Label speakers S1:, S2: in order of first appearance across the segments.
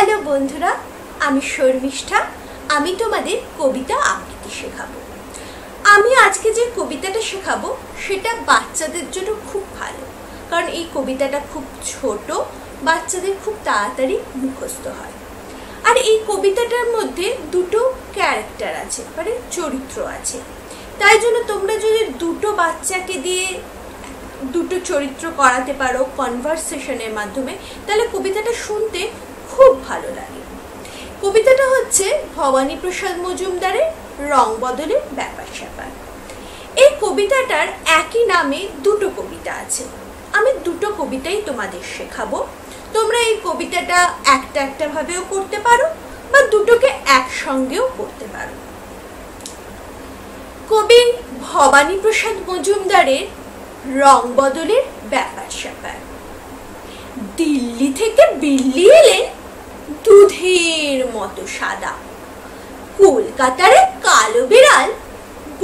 S1: Hello বন্ধুরা, আমি শর্মিষ্ঠা। আমি তোমাদের কবিতা আবৃত্তি শেখাবো। আমি আজকে যে কবিতাটা শেখাবো সেটা বাচ্চাদের জন্য খুব ভালো, কারণ এই কবিতাটা খুব ছোট, বাচ্চাদের খুব তাড়াতাড়ি মুখস্থ হয়। আর এই কবিতাটার মধ্যে দুটো ক্যারেক্টার আছে, মানে চরিত্র আছে। তাই জন্য তোমরা যদি দুটো বাচ্চাকে দিয়ে দুটো চরিত্র করাতে পারো কনভারসেশনের মাধ্যমে, তাহলে কবিতাটা শুনতে খুব ভালো লাগে। কবিতাটা হচ্ছে ভবানী প্রসাদ মজুমদারের রং বদলের ব্যাপার স্যাপার। এই কবিতাটার একই নামে দুটো কবিতা আছে। আমি দুটো কবিতাই তোমাদের শেখাবো। তোমরা এই কবিতাটা একটা একটা ভাবেও করতে পারো বা দুটোকে একসঙ্গেও করতে পারো। কবি ভবানী প্রসাদ মজুমদারের রং বদলের ব্যাপার স্যাপার। দিল্লি থেকে বিল্লি এলেন দুধের মতো সাদা, কলকাতার কালো বিড়াল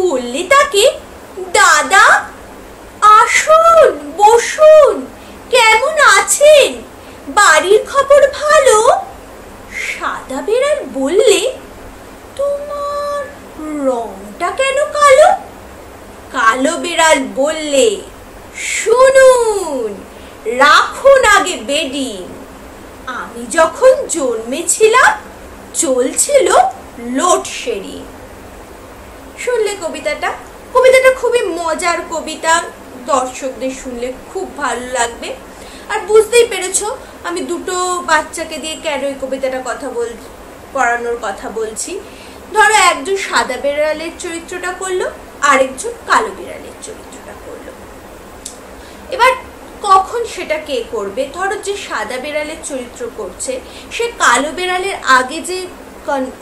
S1: বললে তাকে দাদা আসুন বসুন, কেমন আছেন, বাড়ির খবর ভালো। সাদা বিড়াল বললে তোমার রংটা কেন কালো। কালো বিড়াল বললে শুনুন, রাখুন আগে বেডিং, আমি যখন জন্মেছিলাম চলছিল লোডশেডিং। শুনলে কবিতাটা? কবিতাটা খুবই মজার কবিতা, দর্শকদের শুনলে খুব ভালো লাগবে। আর বুঝতেই পেরেছো আমি দুটো বাচ্চাকে দিয়ে কেন এই কবিতাটা পড়ানোর কথা বলছি। ধরো একজন সাদা বিড়ালের চরিত্রটা করলো, আরেকজন কালো বিড়ালের চরিত্রটা করলো। এবার কখন সেটা কে করবে? ধরো যে সাদা বিড়ালের চরিত্র করছে সে কালো বিড়ালের আগে যে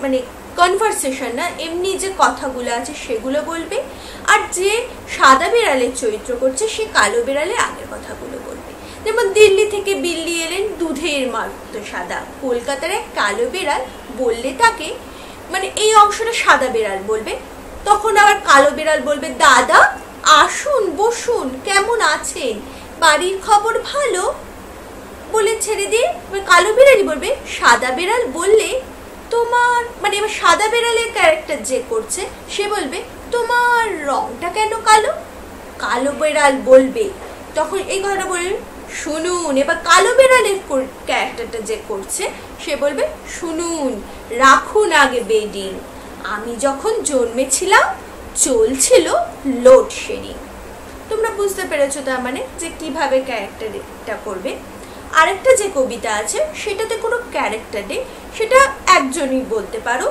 S1: মানে কনভারসেশন না, এমনি যে কথাগুলো আছে সেগুলো বলবে, আর যে সাদা বিড়ালের চরিত্র করছে সে কালো বিড়ালের আগের কথাগুলো বলবে। যেমন দিল্লি থেকে বিল্লি এলেন দুধের মতো সাদা, কলকাতার এক কালো বিড়াল বললে তাকে, মানে এই অংশটা সাদা বিড়াল বলবে, তখন আবার কালো বিড়াল বলবে দাদা আসুন বসুন, কেমন আছেন, বাড়ির খবর ভালো, বলে ছেড়ে দিয়ে কালো বিড়ালই বলবে সাদা বিড়াল বললে তোমার, মানে এবার সাদা বিড়ালের ক্যারেক্টার যে করছে সে বলবে তোমার রংটা কেন কালো। কালো বিড়াল বলবে, তখন এই কথাটা বলবে শুনুন, এবার কালো বিড়ালের ক্যারেক্টারটা যে করছে সে বলবে শুনুন, রাখুন আগে বেডিং, আমি যখন জন্মেছিলাম চলছিল লোডশেডিং। তোমরা বুঝতে পেরেছো তার মানে যে কিভাবে ক্যারেক্টারটা করবে। আরেকটা যে কবিতা আছে সেটাতে কোনো ক্যারেক্টার নেই, সেটা একজনই বলতে পারো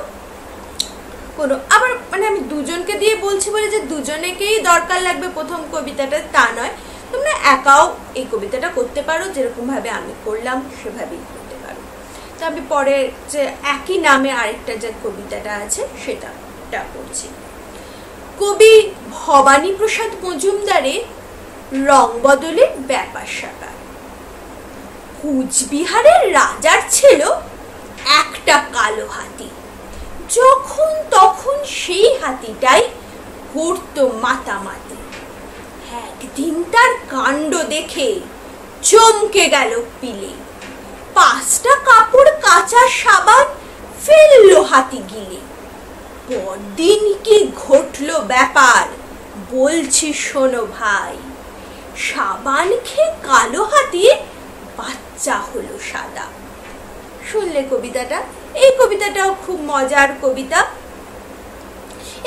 S1: কোনো, আবার মানে আমি দুজনকে দিয়ে বলছি বলে যে দুজনেকেই দরকার লাগবে প্রথম কবিতাটা তা নয়, তোমরা একাও এই কবিতাটা করতে পারো, যেরকম ভাবে আমি করলাম সেভাবেই করতে পারো। তো আমি পরে যে একই নামে আরেকটা যে কবিতাটা আছে সেটা করছি। কবি ভবানী প্রসাদ মজুমদারের রং বদলের ব্যাপার স্যাপার। কুচবিহারের রাজার ছিল একটা কালো হাতি, যখন তখন সেই হাতিটাই ঘুরতো মাতামাতি। একদিন তার কাণ্ড দেখে চমকে গেল পিলে, 5টা কাপড় কাঁচা সাবান ফেললো হাতি গিলে। পরদিন কি ঘটলো ব্যাপার বলছি শোনো ভাই, সাবান খেয়ে কালো হাতির বাচ্চা হলো সাদা। শুনলে কবিতাটা? এই কবিতাটাও খুব মজার কবিতা।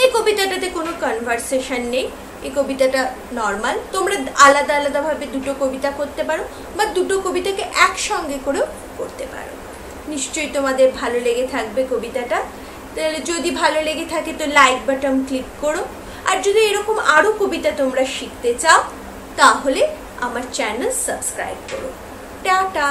S1: এই কবিতাটাতে কোনো কনভারসেশন নেই, এই কবিতাটা নর্মাল। তোমরা আলাদা আলাদা ভাবে দুটো কবিতা করতে পারো বা দুটো কবিতাকে একসঙ্গে করেও করতে পারো। নিশ্চয়ই তোমাদের ভালো লেগে থাকবে কবিতাটা। তাহলে যদি ভালো লেগে থাকে তো লাইক বাটন ক্লিক করো, আর যদি এরকম আরো কবিতা তোমরা শিখতে চাও তাহলে আমার চ্যানেল সাবস্ক্রাইব করো। টাটা।